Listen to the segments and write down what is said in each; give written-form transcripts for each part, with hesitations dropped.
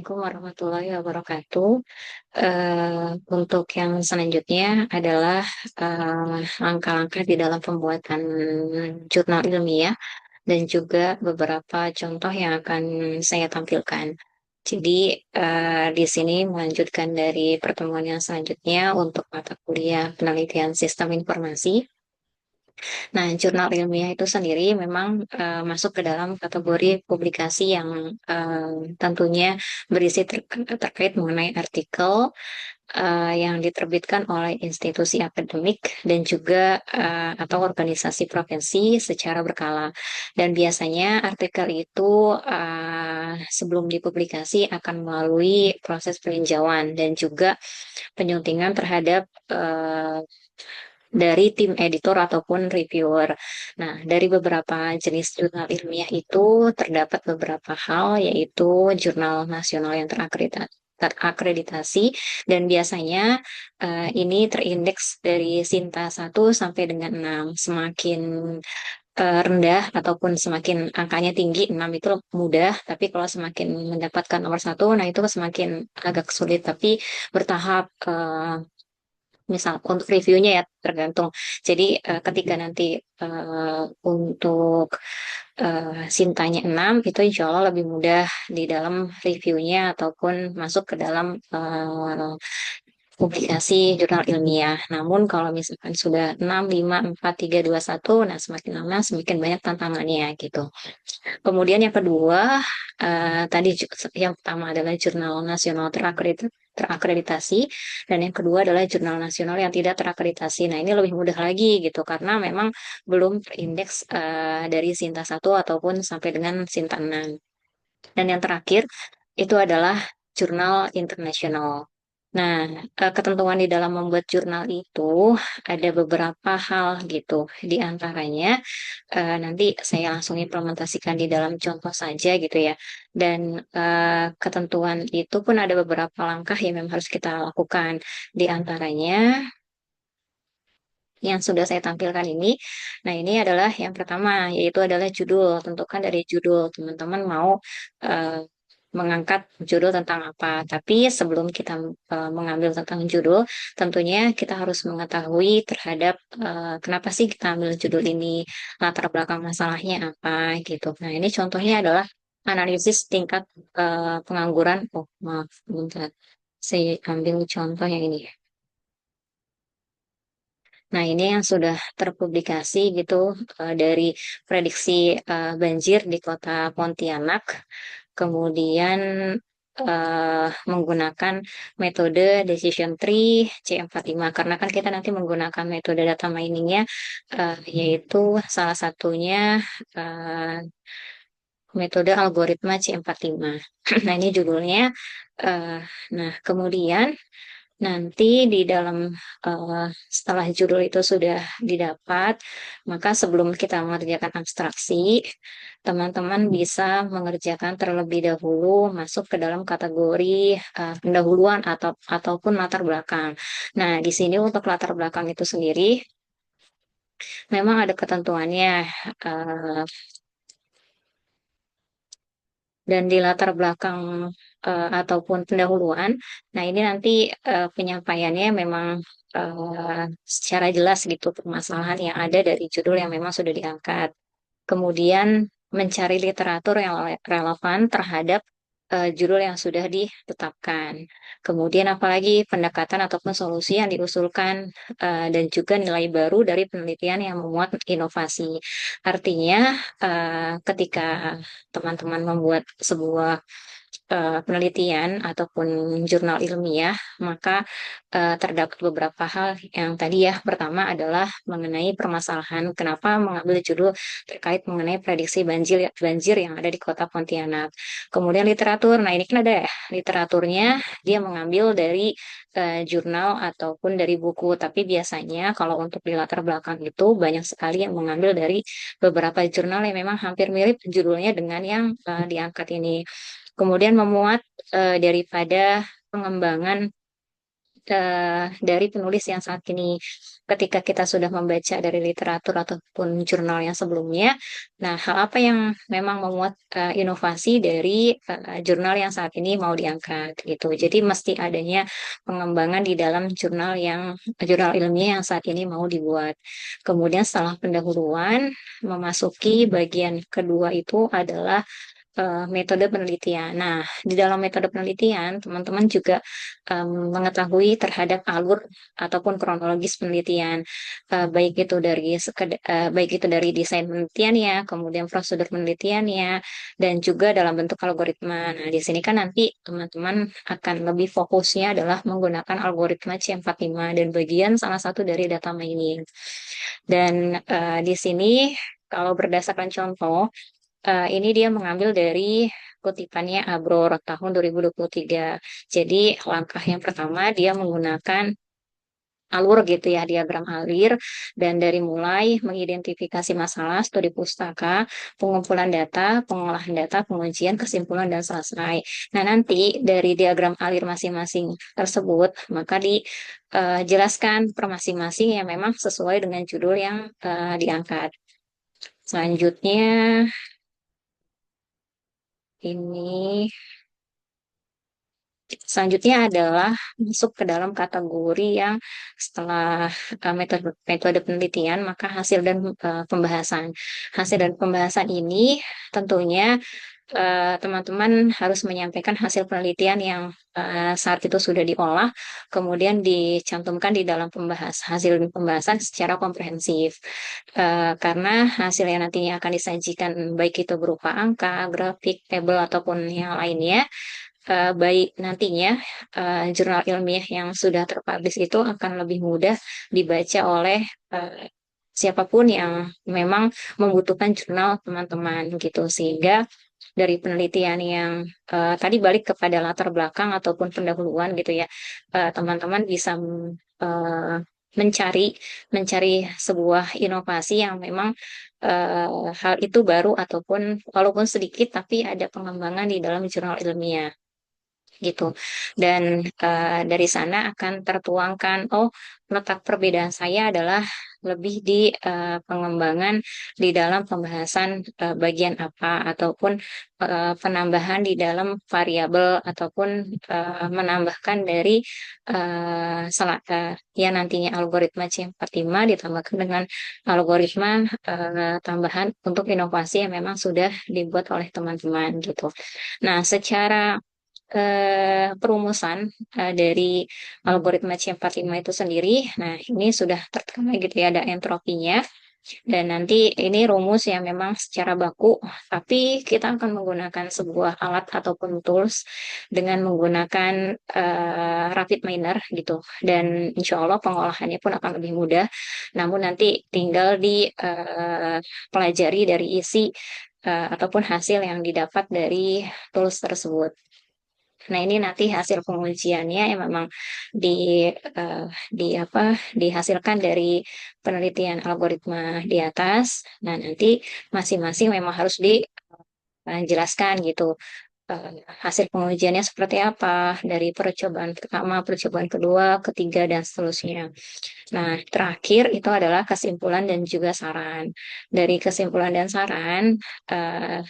Assalamualaikum warahmatullahi wabarakatuh. Untuk yang selanjutnya adalah langkah-langkah di dalam pembuatan jurnal ilmiah dan juga beberapa contoh yang akan saya tampilkan. Jadi di sini melanjutkan dari pertemuan yang selanjutnya untuk mata kuliah penelitian sistem informasi. Nah, jurnal ilmiah itu sendiri memang masuk ke dalam kategori publikasi yang tentunya berisi terkait mengenai artikel yang diterbitkan oleh institusi akademik dan juga atau organisasi profesi secara berkala. Dan biasanya artikel itu sebelum dipublikasi akan melalui proses peninjauan dan juga penyuntingan terhadap dari tim editor ataupun reviewer. Nah, dari beberapa jenis jurnal ilmiah itu terdapat beberapa hal, yaitu jurnal nasional yang terakreditasi dan biasanya ini terindeks dari Sinta 1 sampai dengan 6. Semakin rendah ataupun semakin angkanya tinggi, 6 itu mudah, tapi kalau semakin mendapatkan nomor 1, nah itu semakin agak sulit, tapi bertahap. Misal untuk reviewnya ya tergantung. Jadi ketika nanti untuk Sintanya 6 itu insya Allah lebih mudah di dalam reviewnya ataupun masuk ke dalam publikasi jurnal ilmiah. Namun kalau misalkan sudah 6, 5, 4, 3, 2, 1, nah semakin lama semakin banyak tantangannya gitu. Kemudian yang kedua, tadi yang pertama adalah jurnal nasional terakreditasi, dan yang kedua adalah jurnal nasional yang tidak terakreditasi. Nah, ini lebih mudah lagi gitu, karena memang belum terindeks dari Sinta 1 ataupun sampai dengan Sinta 6. Dan yang terakhir, itu adalah jurnal internasional. Nah, ketentuan di dalam membuat jurnal itu ada beberapa hal gitu. Di antaranya, nanti saya langsung implementasikan di dalam contoh saja gitu ya. Dan ketentuan itu pun ada beberapa langkah yang memang harus kita lakukan. Di antaranya yang sudah saya tampilkan ini. Nah, ini adalah yang pertama, yaitu adalah judul. Tentukan dari judul, teman-teman mau eh, mengangkat judul tentang apa. Tapi sebelum kita mengambil tentang judul, tentunya kita harus mengetahui terhadap kenapa sih kita ambil judul ini, latar belakang masalahnya apa gitu. Nah, ini contohnya adalah analisis tingkat pengangguran. Oh, maaf, bentar. Saya ambil contoh yang ini. Nah, ini yang sudah terpublikasi gitu dari prediksi banjir di kota Pontianak, kemudian menggunakan metode decision tree C45, karena kan kita nanti menggunakan metode data miningnya, yaitu salah satunya eh, metode algoritma C45. Nah, ini judulnya. Eh, nah, kemudian nanti di dalam setelah judul itu sudah didapat, maka sebelum kita mengerjakan abstraksi, teman-teman bisa mengerjakan terlebih dahulu masuk ke dalam kategori pendahuluan ataupun latar belakang. Nah, di sini untuk latar belakang itu sendiri memang ada ketentuannya. eh, dan di latar belakang ataupun pendahuluan. Nah, ini nanti penyampaiannya memang secara jelas gitu permasalahan yang ada dari judul yang memang sudah diangkat. Kemudian mencari literatur yang relevan terhadap judul yang sudah ditetapkan. Kemudian apalagi pendekatan ataupun solusi yang diusulkan dan juga nilai baru dari penelitian yang memuat inovasi. Artinya ketika teman-teman membuat sebuah penelitian ataupun jurnal ilmiah, maka terdapat beberapa hal yang tadi ya. Pertama adalah mengenai permasalahan kenapa mengambil judul terkait mengenai prediksi banjir banjir yang ada di Kota Pontianak. Kemudian literatur. Nah, ini kan ada ya literaturnya, dia mengambil dari jurnal ataupun dari buku, tapi biasanya kalau untuk di latar belakang itu banyak sekali yang mengambil dari beberapa jurnal yang memang hampir mirip judulnya dengan yang diangkat ini. Kemudian memuat daripada pengembangan dari penulis yang saat ini. Ketika kita sudah membaca dari literatur ataupun jurnal yang sebelumnya, nah hal apa yang memang memuat inovasi dari jurnal yang saat ini mau diangkat gitu. Jadi mesti adanya pengembangan di dalam jurnal ilmiah yang saat ini mau dibuat. Kemudian setelah pendahuluan, memasuki bagian kedua itu adalah metode penelitian. Nah, di dalam metode penelitian, teman-teman juga mengetahui terhadap alur ataupun kronologis penelitian, baik itu dari desain penelitiannya, kemudian prosedur penelitiannya, dan juga dalam bentuk algoritma. Nah, di sini kan nanti teman-teman akan lebih fokusnya adalah menggunakan algoritma C45 dan bagian salah satu dari data mining. Dan di sini kalau berdasarkan contoh, ini dia mengambil dari kutipannya Abror tahun 2023. Jadi langkah yang pertama dia menggunakan alur gitu ya, diagram alir, dan dari mulai mengidentifikasi masalah, studi pustaka, pengumpulan data, pengolahan data, pengujian, kesimpulan, dan selesai. Nah, nanti dari diagram alir masing-masing tersebut, maka dijelaskan per masing-masing yang memang sesuai dengan judul yang diangkat. Selanjutnya, ini selanjutnya adalah masuk ke dalam kategori yang setelah metode metode penelitian, maka hasil dan pembahasan. Hasil dan pembahasan ini tentunya teman-teman harus menyampaikan hasil penelitian yang saat itu sudah diolah, kemudian dicantumkan di dalam hasil pembahasan secara komprehensif. Karena hasil yang nantinya akan disajikan baik itu berupa angka, grafik, tabel ataupun yang lainnya, baik nantinya jurnal ilmiah yang sudah terpublish itu akan lebih mudah dibaca oleh siapapun yang memang membutuhkan jurnal teman-teman gitu, sehingga dari penelitian yang tadi balik kepada latar belakang ataupun pendahuluan gitu ya, teman-teman bisa eh, mencari mencari sebuah inovasi yang memang hal itu baru ataupun walaupun sedikit tapi ada pengembangan di dalam jurnal ilmiah gitu. Dan dari sana akan tertuangkan, oh, letak perbedaan saya adalah lebih di pengembangan di dalam pembahasan bagian apa ataupun penambahan di dalam variabel ataupun menambahkan dari yang nantinya algoritma C45 ditambahkan dengan algoritma tambahan untuk inovasi yang memang sudah dibuat oleh teman-teman gitu. Nah, secara perumusan dari algoritma C45 itu sendiri. Nah, ini sudah tertera gitu ya, ada entropinya. Dan nanti ini rumus yang memang secara baku, tapi kita akan menggunakan sebuah alat ataupun tools dengan menggunakan rapid miner gitu. Dan insya Allah pengolahannya pun akan lebih mudah. Namun nanti tinggal pelajari dari isi ataupun hasil yang didapat dari tools tersebut. Nah, ini nanti hasil pengujiannya yang memang di eh, di apa dihasilkan dari penelitian algoritma di atas. Nah, nanti masing-masing memang harus dijelaskan gitu hasil pengujiannya seperti apa dari percobaan pertama, percobaan kedua, ketiga, dan seterusnya. Nah, terakhir itu adalah kesimpulan dan juga saran. Dari kesimpulan dan saran, eh,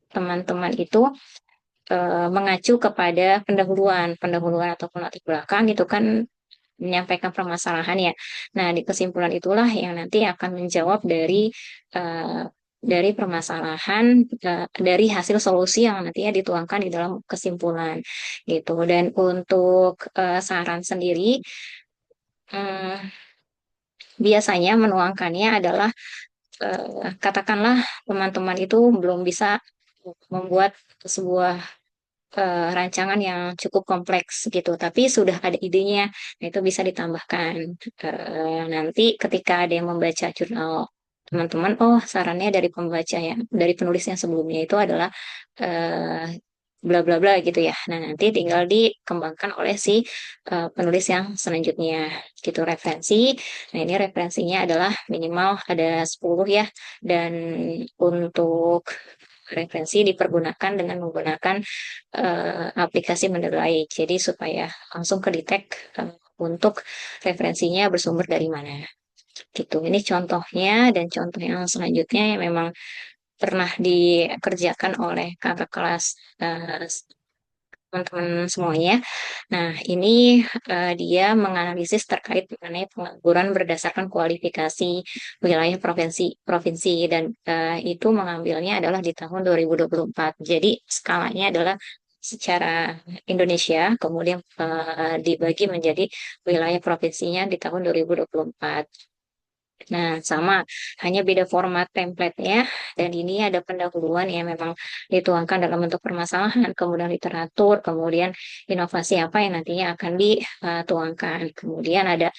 teman-teman itu mengacu kepada pendahuluan ataupun latar belakang itu kan menyampaikan permasalahan ya. Nah, di kesimpulan itulah yang nanti akan menjawab eh, dari permasalahan dari hasil solusi yang nantinya dituangkan di dalam kesimpulan gitu. Dan untuk saran sendiri hmm, biasanya menuangkannya adalah katakanlah teman-teman itu belum bisa membuat sebuah rancangan yang cukup kompleks gitu, tapi sudah ada idenya. Nah, itu bisa ditambahkan. Nanti ketika ada yang membaca jurnal teman-teman, oh, sarannya dari pembaca ya, dari penulis yang sebelumnya itu adalah eh, bla bla bla gitu ya. Nah, nanti tinggal dikembangkan oleh si penulis yang selanjutnya gitu referensi. Nah, ini referensinya adalah minimal ada 10 ya. Dan untuk referensi dipergunakan dengan menggunakan aplikasi Mendeley. Jadi supaya langsung kedetek untuk referensinya bersumber dari mana. Gitu. Ini contohnya dan contoh yang selanjutnya yang memang pernah dikerjakan oleh kakak kelas eh, teman-teman semuanya. Nah, ini dia menganalisis terkait mengenai pengangguran berdasarkan kualifikasi wilayah provinsi dan itu mengambilnya adalah di tahun 2024. Jadi skalanya adalah secara Indonesia, kemudian dibagi menjadi wilayah provinsinya di tahun 2024. Nah, sama, hanya beda format template-nya, dan ini ada pendahuluan yang memang dituangkan dalam bentuk permasalahan, kemudian literatur, kemudian inovasi apa yang nantinya akan dituangkan. Kemudian ada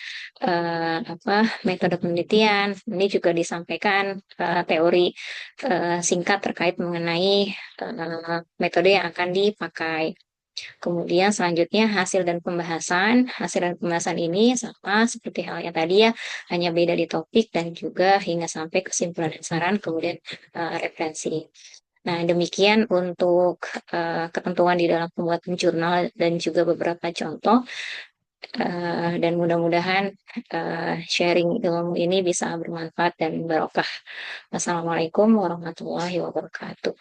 apa metode penelitian, ini juga disampaikan teori singkat terkait mengenai metode yang akan dipakai. Kemudian selanjutnya hasil dan pembahasan ini sama seperti halnya tadi ya, hanya beda di topik dan juga hingga sampai kesimpulan dan saran, kemudian referensi. Nah, demikian untuk ketentuan di dalam pembuatan jurnal dan juga beberapa contoh. Dan mudah-mudahan sharing ilmu ini bisa bermanfaat dan barokah. Wassalamualaikum warahmatullahi wabarakatuh.